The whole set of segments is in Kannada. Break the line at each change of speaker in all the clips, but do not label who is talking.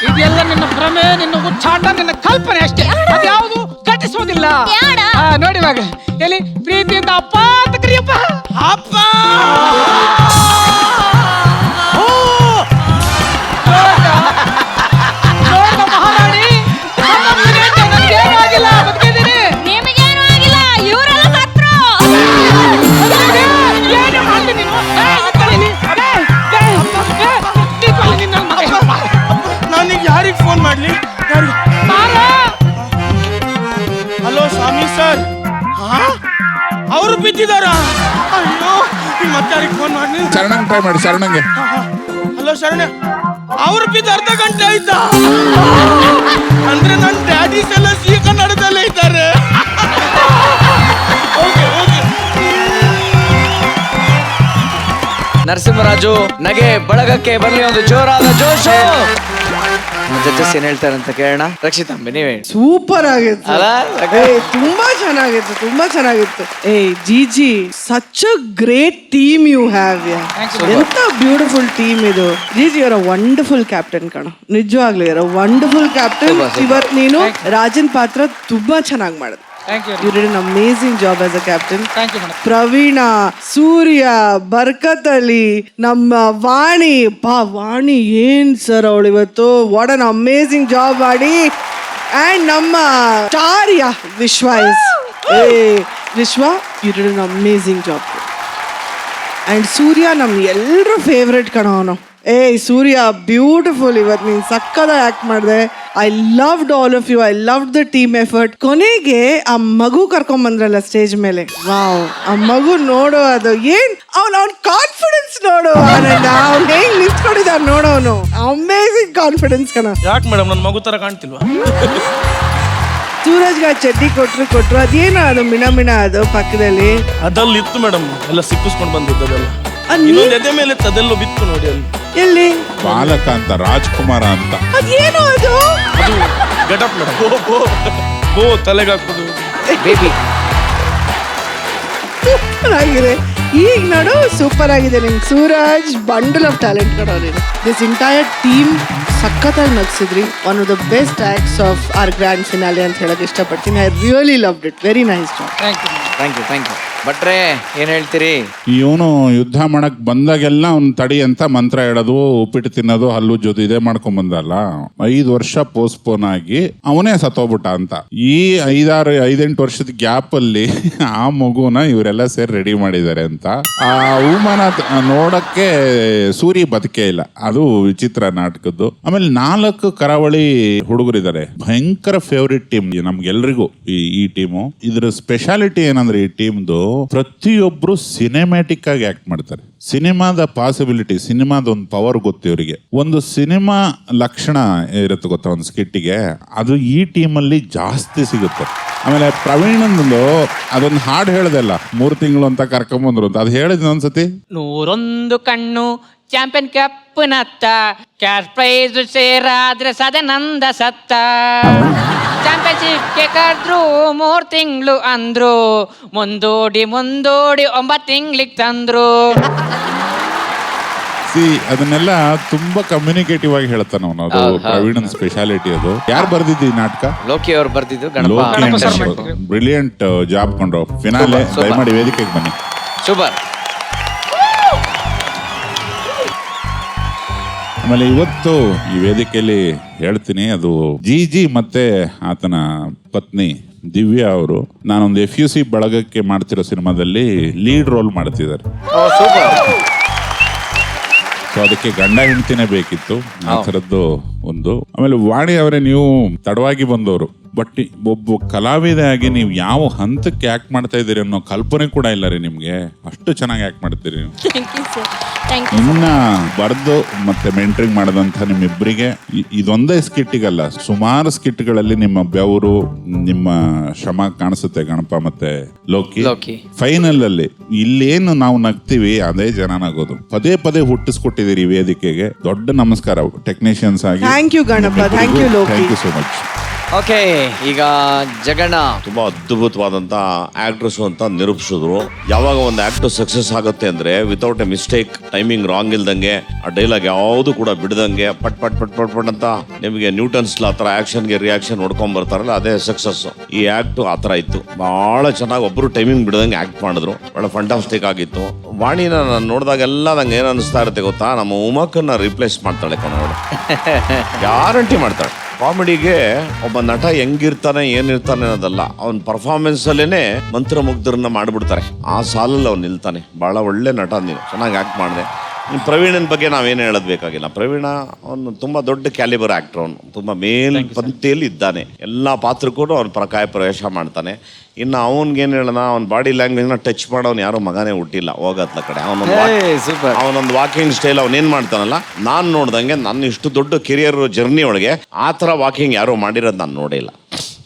ಇದೆಲ್ಲ ನಿನ್ನ ಭ್ರಮೆ, ನಿನ್ನ ಉಚ್ಚಾಟ, ನಿನ್ನ ಕಲ್ಪನೆ ಅಷ್ಟೇ. ಅದ್ಯಾವುದು ಘಟಿಸುವುದಿಲ್ಲ. ನೋಡಿ ಇವಾಗ ಎಲ್ಲಿ ಪ್ರೀತಿಯಿಂದ ಅಪ್ಪ ಅಂತ ಕರಿಯಪ್ಪ.
ಅಪ್ಪ
ಮಹಾರಾಣಿ, ನನಗೇನು ಆಗಿಲ್ಲ, ಬದುಕಿದ್ದೀನಿ.
ನಿಮಗೇನು ಆಗಿಲ್ಲ, ಇವರೆಲ್ಲ ಸತ್ರು.
ಏನು ಮಾಡ್ತೀನಿ ನೀನು?
ನಾನೀಗ ಯಾರಿಗೆ ಫೋನ್ ಮಾಡ್ಲಿ? ಹಲೋ ಸ್ವಾಮಿ ಸರ್. ಅವರು ಬಿದ್ದಿದಾರ? ಅಯ್ಯೋ, ಮತ್ತೆ ಯಾರಿಗೆ ಫೋನ್ ಮಾಡ್ಲಿ?
ಶರಣಂಗ್ ಟ್ರೈ ಮಾಡಿ. ಶರಣಂಗೆ.
ಹಲೋ ಶರಣ, ಅವ್ರು ಬಿದ್ದು ಅರ್ಧ ಗಂಟೆ ಆಯ್ತಾ? ಅಂದ್ರೆ ನನ್ನ ಡ್ಯಾಡೀಸ್ ಎಲ್ಲ ಸಿ ಕನ್ನಡದಲ್ಲೇ ಇದ್ದಾರೆ.
ನರಸಿಂಹರಾಜು ನಗೆ ಬಳಗಕ್ಕೆ ಬರಲಿ ಒಂದು ಜೋರಾದ ಜೋಶು. ಜಡ್ಜಸ್ ಏನ್ ಹೇಳ್ತಾರೆ ಅಂತ ಕೇಳೋಣ. ರಕ್ಷಿತಾಂಬೆ ನೀವೇ.
ಸೂಪರ್ ಆಗಿತ್ತು
ಅಲ್ಲ?
ತುಂಬಾ ಚೆನ್ನಾಗಿತ್ತು, ತುಂಬಾ ಚೆನ್ನಾಗಿತ್ತು. GG, such a great team you have. ಎಂತ ಬ್ಯೂಟಿಫುಲ್ ಟೀಮ್ ಇದು. ಜಿಜಿ ಅವರ ವಂಡರ್ಫುಲ್ ಕ್ಯಾಪ್ಟನ್ ಕಣ, ನಿಜವಾಗ್ಲೂ ಇವರ ವಂಡರ್ಫುಲ್ ಕ್ಯಾಪ್ಟನ್. ಇವತ್ತು ನೀನು ರಾಜನ್ ಪಾತ್ರ ತುಂಬಾ ಚೆನ್ನಾಗಿ ಮಾಡಿದೆ. You did an amazing job as a captain.
Thank you, madam.
Praveen, ಸೂರ್ಯ, ಬರ್ಕತ್ ಅಲಿ, ನಮ್ಮ ವಾಣಿ ಏನ್ ಸರ್ ಅವಳು ಇವತ್ತು ವಾಟ್ ಅನ್ ಅಮೇಸಿಂಗ್ ಜಾಬ್ ಮಾಡಿ. ಅಂಡ್ ನಮ್ಮ ಚಾರ್ಯ Vishwa Vishwa, you did an amazing job. And Surya ನಮ್ಮ ಎಲ್ಲರ ಫೇವ್ರೆಟ್ ಕಣ ಅವನು. ಸೂರ್ಯ ಬ್ಯೂಟಿಫುಲ್. ಇವತ್ತು ನೀನು ಸಕ್ಕದಾಗಿ ಆಕ್ಟ್ ಮಾಡಿದೆ. I loved all of you. I loved the team effort. ಕೊನೆಗೆ ಆ ಮಗು ಕರ್ಕೊಂಬಂದ್ರಲ್ಲ ಸ್ಟೇಜ್ ಮೇಲೆ, ವಾವ್, ಆ ಮಗು ನೋಡು, ಅದು ಏನ್ ಅವ್ನ ಕಾನ್ಫಿಡೆನ್ಸ್ ನೋಡು. ಅವ್ನು ಹೆಂಗ್ ನಿಂತ್ಕೊಂಡಿದ್ದಾನೆ ನೋಡು, ಅವನು ಅಮೇಸಿಂಗ್ ಕಾನ್ಫಿಡೆನ್ಸ್ ಕಣ.
ಯಾಕೆ ಮೇಡಮ್ ನನ್ನ ಮಗು ತರ ಕಾಣ್ತಿಲ್ವಾ?
ಸೂರಜ್ಗೆ ಚಡ್ಡಿ ಕೊಟ್ರು ಅದೇನೋ ಅದು ಮಿಣ ಅದು ಪಕ್ಕದಲ್ಲಿ
ಅದಲ್ಲಿ ಇತ್ತು ಮೇಡಮ್, ಎಲ್ಲ ಸಿಕ್ಕಿಸ್ಕೊಂಡು ಬಂದಿದ್ದದೆಲ್ಲ. ಇನ್ನೊಂದು ಎದೆ ಮೇಲೆ ಅದೆಲ್ಲೋ ಬಿತ್ತು ನೋಡಿ ಅಲ್ಲಿ.
ಎಲ್ಲಿ?
ಬಾಲಕ ಅಂತ, ರಾಜ್ಕುಮಾರ ಅಂತ.
ಅದೇನೋ ಅದು
ಗೆಟಪ್ ಮೇಡಮ್. ಗೋ ತಲೆಗೆ ಹಾಕೋದು
ಬೇಬಿ.
ಸೂಪರ್ ಆಗಿದೆ. ಈಗ ನೋಡು, ಸೂಪರ್ ಆಗಿದೆ ನಿಮ್ಗೆ. ಸೂರಜ್ ಬಂಡಲ್ ಆಫ್ ಟ್ಯಾಲೆಂಟ್ ಕಣ ನೀನು. ದಿಸ್ ಎಂಟೈರ್ ಟೀಮ್ ಸಖತ್ತಾಗಿ ನಗ್ಸಿದ್ರಿ. One of the best acts of our grand finale ಅಂತ ಹೇಳಕ್ ಇಷ್ಟಪಡ್ತೀನಿ. I really loved it. Very nice job.
Thank you. ಭಟ್ರೆ ಏನ್ ಹೇಳ್ತೀರಿ?
ಇವನು ಯುದ್ಧ ಮಾಡಕ್ ಬಂದಾಗೆಲ್ಲ ಅವ್ನು ತಡಿ ಅಂತ ಮಂತ್ರ ಹೇಳೋದು, ಉಪ್ಪಿಟ್ಟು ತಿನ್ನೋದು, ಹಲ್ಲು ಜೊತೆ ಇದೇ ಮಾಡ್ಕೊಂಡ್ ಬಂದಲ್ಲ. 5 ವರ್ಷ ಪೋಸ್ಟ್ಪೋನ್ ಆಗಿ ಅವನೇ ಸತ್ತೋಗ್ಬಿಟ್ಟ ಅಂತ. ಈ 5-8 ವರ್ಷದ ಗ್ಯಾಪ್ ಅಲ್ಲಿ ಆ ಮಗುನ ಇವರೆಲ್ಲ ಸೇರಿ ರೆಡಿ ಮಾಡಿದ್ದಾರೆ ಅಂತ. ಆ ಅವಮಾನ ನೋಡಕ್ಕೆ ಸೂರಿ ಬದುಕೇ ಇಲ್ಲ. ಅದು ವಿಚಿತ್ರ ನಾಟಕದ್ದು. ಆಮೇಲೆ 4 ಕರಾವಳಿ ಹುಡುಗರಿದ್ದಾರೆ. ಭಯಂಕರ ಫೇವ್ರೇಟ್ ಟೀಮ್ ನಮ್ಗೆಲ್ರಿಗೂ ಈ ಟೀಮು. ಇದ್ರ ಸ್ಪೆಷಾಲಿಟಿ ಏನಂದ್ರೆ ಈ ಟೀಮ್ದು ಪ್ರತಿಯೊಬ್ರು ಸಿನಿಮ್ಯಾಟಿಕ್ ಆಗಿ ಆಕ್ಟ್ ಮಾಡ್ತಾರೆ. ಸಿನಿಮಾದ ಪಾಸಿಬಿಲಿಟಿ, ಸಿನಿಮಾದ ಒಂದು ಪವರ್ ಗೊತ್ತು ಇವರಿಗೆ. ಒಂದು ಸಿನಿಮಾ ಲಕ್ಷಣ ಇರುತ್ತೆ ಗೊತ್ತಾ ಒಂದು ಸ್ಕಿಟ್ಟಿಗೆ, ಅದು ಈ ಟೀಮಲ್ಲಿ ಜಾಸ್ತಿ ಸಿಗುತ್ತೆ. ಆಮೇಲೆ ಪ್ರವೀಣಂದು ಅದೊಂದು ಹಾಡು ಹೇಳ್ದಲ್ಲ, 3 ತಿಂಗಳು ಅಂತ ಕರ್ಕೊಂಬಂದ್ರು ಅಂತ, ಅದು ಹೇಳಿದ್ ಒಂದ್ಸತಿ.
101 ಕಣ್ಣು ಚಾಂಪಿಯನ್ ಕಪ್ ನತ್ತ, ಕ್ಯಾಶ್ ಪ್ರೈಸ್ ಸೇರಾದ್ರೆ ಸದನಂದ ಸತ್ತ. ಚಾಂಪಿಯನ್ಶಿಪ್ಗೆ ಕರೆದ್ರು 3 ತಿಂಗಳು ಅಂದ್ರು, ಮುಂದೋಡಿ 9 ತಿಂಗಳಿಗೆ ತಂದ್ರು.
ಅದನ್ನೆಲ್ಲ ತುಂಬಾ ಕಮ್ಯುನಿಕೇಟಿವ್ ಆಗಿ ಹೇಳ್ತಾನ ಅವನು. ಅದು ಪ್ರವೀಣನ್ ಸ್ಪೆಷಾಲಿಟಿ. ಅದು ಯಾರು ಬರ್ದಿದ್ದು ಈ ನಾಟಕ?
ಲೋಕಿ ಅವ್ರು ಬರ್ದಿದ್ದು.
ಬ್ರಿಲಿಯಂಟ್ ಜಾಬ್ ಕೊಂಡ್ರು. ಫಿನಾಲೆ ದಯಮಾಡಿ ವೇದಿಕೆಗೆ ಬನ್ನಿ.
ಸೂಪರ್.
ಆಮೇಲೆ ಇವತ್ತು ಈ ವೇದಿಕೆಯಲ್ಲಿ ಹೇಳ್ತೀನಿ, ಅದು ಜಿಜಿ ಮತ್ತೆ ಆತನ ಪತ್ನಿ ದಿವ್ಯಾ ಅವರು ನಾನೊಂದು FUC ಬಳಗಕ್ಕೆ ಮಾಡ್ತಿರೋ ಸಿನಿಮಾದಲ್ಲಿ ಲೀಡ್ ರೋಲ್ ಮಾಡ್ತಿದ್ದಾರೆ. ಸೊ ಅದಕ್ಕೆ ಗಂಡ ಹೆಂಡತಿನೇ ಬೇಕಿತ್ತು, ಆ ಥರದ್ದು ಒಂದು. ಆಮೇಲೆ ವಾಣಿ ಅವರೇ, ನೀವು ತಡವಾಗಿ ಬಂದವರು, ಬಟ್ ಒಬ್ಬ ಕಲಾವಿದ ಆಗಿ ನೀವು ಯಾವ ಹಂತಕ್ಕೆ ಆಕ್ಟ್ ಮಾಡ್ತಾ ಇದ್ದೀರಿ ಅನ್ನೋ ಕಲ್ಪನೆ ಕೂಡ ಇಲ್ಲ ರೀ ನಿಮ್ಗೆ. ಅಷ್ಟು ಚೆನ್ನಾಗಿ ಆಕ್ಟ್ ಮಾಡ್ತೀರಿ ನೀವು. ಇನ್ನ ಬರ್ದು ಮತ್ತೆ ಮೆಂಟ್ರಿಂಗ್ ಮಾಡದಂತ ನಿಮ್ಮಿಬ್ಬರಿಗೆ ಇದೊಂದೇ ಸ್ಕಿಟ್ಟಿಗಲ್ಲ, ಸುಮಾರು ಸ್ಕಿಟ್ಗಳಲ್ಲಿ ನಿಮ್ಮ ಬೆವರು, ನಿಮ್ಮ ಶ್ರಮ ಕಾಣಿಸುತ್ತೆ. ಗಣಪ ಮತ್ತೆ ಲೋಕಿ ಫೈನಲ್ ಅಲ್ಲಿ ಇಲ್ಲೇನು ನಾವು ನಗ್ತೀವಿ ಅದೇ ಜನ ನಗೋದು. ಪದೇ ಪದೇ ಹುಟ್ಟಿಸ್ಕೊಟ್ಟಿದ್ದೀರಿ ವೇದಿಕೆಗೆ. ದೊಡ್ಡ ನಮಸ್ಕಾರ ಟೆಕ್ನಿಷಿಯನ್ಸ್ ಆಗಿ.
Thank you Ganapa. Thank you Loki.
Thank you so much.
Okay, ಈಗ ಜಗಣ್ಣ.
ತುಂಬಾ ಅದ್ಭುತವಾದಂತ ಆಕ್ಟ್ರೆಸ್ ಅಂತ ನಿರೂಪಿಸಿದ್ರು. ಯಾವಾಗ ಒಂದು ಆಕ್ಟರ್ ಸಕ್ಸಸ್ ಆಗುತ್ತೆ ಅಂದ್ರೆ without A mistake, timing wrong ಇಲ್ದಂಗೆ, ಆ ಡೈಲಾಗ್ ಯಾವುದು ಕೂಡ ಬಿಡದಂಗೆ ಪಟ್ ಪಟ್ ಪಟ್ ಪಟ್ ಪಟ್ ಅಂತ ನಿಮಗೆ ನ್ಯೂಟನ್ಸ್ ಲಾ ತರ ಆಕ್ಷನ್ಗೆ ರಿಯಾಕ್ಷನ್ ನೋಡ್ಕೊಂಡ್ ಬರ್ತಾರಲ್ಲ, ಅದೇ ಸಕ್ಸಸ್. ಈ ಆಕ್ಟ್ ಆತರ ಇತ್ತು, ಬಹಳ ಚೆನ್ನಾಗಿ ಒಬ್ರು ಟೈಮಿಂಗ್ ಬಿಡದಂಗೆ ಆಕ್ಟ್ ಮಾಡಿದ್ರು, ಬಹಳ ಫಂಟಾಸ್ಟಿಕ್ ಆಗಿತ್ತು. ವಾಣಿನ ನಾನು ನೋಡಿದಾಗೆಲ್ಲ ನಂಗೆ ಏನ್ ಅನಿಸ್ತಾ ಇರುತ್ತೆ ಗೊತ್ತಾ, ನಮ್ಮ ಉಮಕನ್ನ ರಿಪ್ಲೇಸ್ ಮಾಡ್ತಾಳೆ ಕಣೋಳು, ಗ್ಯಾರಂಟಿ ಮಾಡ್ತಾಳೆ. ಕಾಮಿಡಿಗೆ ಒಬ್ಬ ನಟ ಹೆಂಗಿರ್ತಾನೆ ಏನಿರ್ತಾನೆ ಅನ್ನೋದಲ್ಲ, ಅವನ್ ಪರ್ಫಾರ್ಮೆನ್ಸ್ ಅಲ್ಲೇನೆ ಮಂತ್ರಮುಗ್ಧರನ್ನ ಮಾಡ್ಬಿಡ್ತಾರೆ. ಆ ಸಾಲಲ್ಲಿ ಅವ್ನು ನಿಲ್ತಾನೆ. ಬಹಳ ಒಳ್ಳೆ ನಟ, ನೀನು ಚೆನ್ನಾಗಿ ಆಕ್ಟ್ ಮಾಡಿದೆ. ಪ್ರವೀಣನ್ ಬಗ್ಗೆ ನಾವೇನು ಹೇಳೋದು ಬೇಕಾಗಿಲ್ಲ. ಪ್ರವೀಣ ಅವನು ತುಂಬಾ ದೊಡ್ಡ ಕ್ಯಾಲಿಬರ್ ಆಕ್ಟರ್, ಅವನು ತುಂಬಾ ಮೇಲ್ ಪಂಕ್ತಿಯಲ್ಲಿ ಇದ್ದಾನೆ. ಎಲ್ಲಾ ಪಾತ್ರಕ್ಕೂ ಅವ್ನು ಪ್ರಕಾಯ ಪ್ರವೇಶ ಮಾಡ್ತಾನೆ. ಇನ್ನು ಅವನ್ಗೇನು ಹೇಳೋಣ, ಅವ್ನ ಬಾಡಿ ಲ್ಯಾಂಗ್ವೇಜ್ನ ಟಚ್ ಮಾಡೋನು ಯಾರೋ ಮಗನೇ ಹುಟ್ಟಿಲ್ಲ ಹೋಗತ್ಲ ಕಡೆ. ಅವನೊಂದು ವಾಕಿಂಗ್ ಸ್ಟೈಲ್ ಅವನೇನ್ ಮಾಡ್ತಾನಲ್ಲ, ನಾನ್ ನೋಡ್ದಂಗೆ ನನ್ನ ಇಷ್ಟು ದೊಡ್ಡ ಕೆರಿಯರ್ ಜರ್ನಿ ಒಳಗೆ ಆ ಥರ ವಾಕಿಂಗ್ ಯಾರೋ ಮಾಡಿರೋದು ನಾನು ನೋಡಿಲ್ಲ.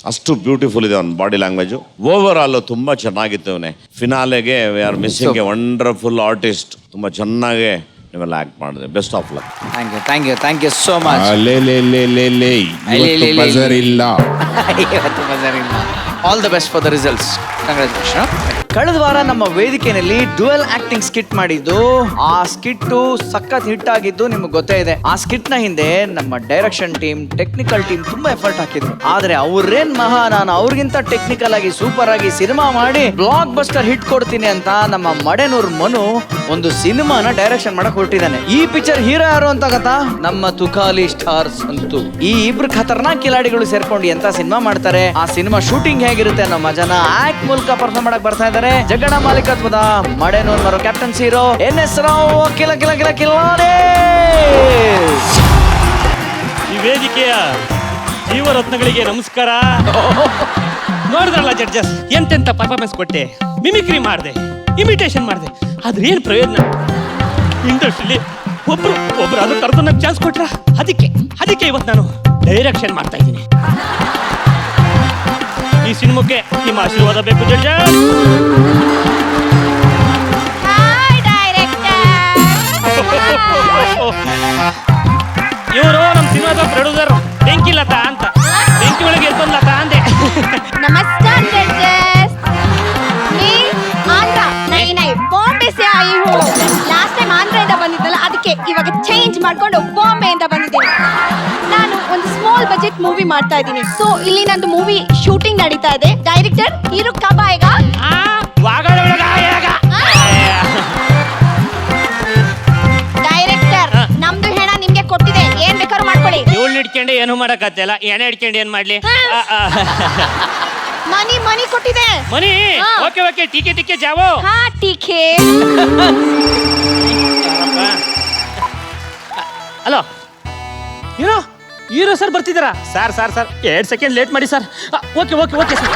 ಅಷ್ಟು ಬ್ಯೂಟಿಫುಲ್ ಇದೆ ಅವನ ಬಾಡಿ ಲ್ಯಾಂಗ್ವೇಜ್. ಓವರ್ ಆಲ್ ತುಂಬಾ ಚೆನ್ನಾಗಿತ್ತು. ಅವನೇ ಫಿನಾಲೆಗೆ we are missing a wonderful artist. ತುಂಬಾ ಚೆನ್ನಾಗಿ ನೀವೆಲ್ಲ ಆಕ್ಟ್ ಮಾಡಿದ್ರೆ. Best of luck.
Thank you so much. All the best for the results. Congratulation. ಕಳೆದ ವಾರ ನಮ್ಮ ವೇದಿಕೆಯಲ್ಲಿ ಡ್ಯುಯಲ್ ಆಕ್ಟಿಂಗ್ ಸ್ಕಿಟ್ ಮಾಡಿದ್ದು, ಆ ಸ್ಕಿಟ್ ಸಖತ್ ಹಿಟ್ ಆಗಿದ್ದು ನಿಮ್ಗೆ ಗೊತ್ತೇ ಇದೆ. ಆ ಸ್ಕಿಟ್ ನ ಹಿಂದೆ ನಮ್ಮ ಡೈರೆಕ್ಷನ್ ಟೀಮ್, ಟೆಕ್ನಿಕಲ್ ಟೀಮ್ ತುಂಬಾ ಎಫರ್ಟ್ ಹಾಕಿದ್ರು. ಆದ್ರೆ ಅವ್ರೇನ್ ಮಹಾ, ನಾನು ಅವ್ರಿಗಿಂತ ಟೆಕ್ನಿಕಲ್ ಆಗಿ ಸೂಪರ್ ಆಗಿ ಸಿನಿಮಾ ಮಾಡಿ ಬ್ಲಾಕ್ ಬಸ್ಟರ್ ಹಿಟ್ ಕೊಡ್ತೀನಿ ಅಂತ ನಮ್ಮ ಮಡೆನೂರ್ ಮನು ಒಂದು ಸಿನಿಮಾನ ಡೈರೆಕ್ಷನ್ ಮಾಡಕ್ ಹೊರಟಿದ್ದಾನೆ. ಈ ಪಿಕ್ಚರ್ ಹೀರೋ ಯಾರು ಅಂತ ಗೊತ್ತಾ? ನಮ್ಮ ತುಕಾಲಿ ಸ್ಟಾರ್ಸ್ ಅಂತೂ. ಈ ಇಬ್ರು ಖತರ್ನಾಕ್ ಕಿಲಾಡಿಗಳು ಸೇರ್ಕೊಂಡು ಎಂತ ಸಿನಿಮಾ ಮಾಡ್ತಾರೆ, ಆ ಸಿನಿಮಾ ಶೂಟಿಂಗ್ ಹೇಗಿರುತ್ತೆ ಅನ್ನೋ ಮಜಾನ ಆಕ್ಟ್ ಮೂಲಕ ಪರ್ಫಾರ್ಮ್ ಮಾಡಕ್ ಬರ್ತಾ ಇದ್ದಾರೆ. ಜಗಣ ಮಾಲೀಕತ್ವದ ಮಡೆನೂರ್ ಮರು ಕ್ಯಾಪ್ಟನ್ ಹೀರೋ NS ರಾವ್ ಕಿಲ ಕಿಲ ಕಿಲ ಕಿಲಾಡಿ.
ಈ ವೇದಿಕೆಯ ಜೀವರತ್ನಗಳಿಗೆ ನಮಸ್ಕಾರ. ನೋಡಿದ್ರಲ್ಲ ಜಡ್ಜಸ್, ಎಂತೆಂತ ಪರ್ಫಾರ್ಮೆನ್ಸ್ ಕೊಟ್ಟೆ, ಮಿಮಿಕ್ರಿ ಮಾಡಿದೆ, ಇಮಿಟೇಷನ್ ಮಾಡಿದೆ, ಆದ್ರೆ ಏನ್ ಪ್ರಯೋಜನ? ಇಂಡಸ್ಟ್ರಿಲಿ ಒಬ್ರು ಅದು ಕರೆದು ನಂಗೆ ಚಾನ್ಸ್ ಕೊಟ್ರ, ಅದಕ್ಕೆ ಇವತ್ತು ನಾನು ಡೈರೆಕ್ಷನ್ ಮಾಡ್ತಾ ಇದ್ದೀನಿ. ಈ ಸಿನಿಮಾಕ್ಕೆ ನಿಮ್ಮ ಆಶೀರ್ವಾದ ಬೇಕು ಜಡ್ಜಸ್. ಇವರು ನಮ್ಮ ಸಿನಿಮಾದ ಪ್ರೊಡ್ಯೂಸರ್ ಬೆಂಕಿ ಲತಾ ಅಂತ. ಬೆಂಕಿ ಒಳಗೆ ಎಲ್ಕೊಂಡ್ ಲತಾ ಅಂದೆ.
नमस्कार जजेस, मैं आंध्र नई बॉम्बे से आई हूँ. लास्ट टाइम ಆಂಧ್ರದಿಂದ ಬಂದಿದ್ದಲ್ಲ, ಅದಕ್ಕೆ ಇವಾಗ ಚೇಂಜ್ ಮಾಡ್ಕೊಂಡು ಬಾಂಬೆಯಿಂದ ಬಂದಿದ್ದೇನೆ. ನಾನು ಒಂದು ಸ್ಮಾಲ್ ಬಜೆಟ್ ಮೂವಿ ಮಾಡ್ತಾ ಇದ್ದೀನಿ. ಸೊ ಇಲ್ಲಿ ನಂದು ಮೂವಿ ಶೂಟಿಂಗ್ ನಡೀತಾ ಇದೆ. ಡೈರೆಕ್ಟರ್ ಹೀರೋ ಕಬ್ ಆಯೇಗಾ? ಡೈರೆಕ್ಟರ್ ನಮ್ದು ಹೆಣ ನಿಮ್ಗೆ ಕೊಟ್ಟಿದೆ, ಏನ್ ಬೇಕಾದ್ರೂ ಮಾಡ್ಕೊಳ್ಳಿ.
ಇವಳು ಇಟ್ಕೊಂಡು ಏನು ಮಾಡಕ್ಕಾಗ್ತಿಲ್ಲ, ಏನೇ ಇಟ್ಕೊಂಡು ಏನ್ ಮಾಡ್ಲಿ?
ಮನಿ ಕೊಟ್ಟಿದೆ.
ಮನಿ ಓಕೆ ಟೀಕೆ ಜಾವೋ.
ಹಾ ಟೀಕೆ.
ಹಲೋ ಹೀರೋ ಸರ್ ಬರ್ತಿದ್ದೀರಾ? ಸರ್ 2 ಸೆಕೆಂಡ್ ಲೇಟ್ ಮಾಡಿ ಸರ್. Okay sir.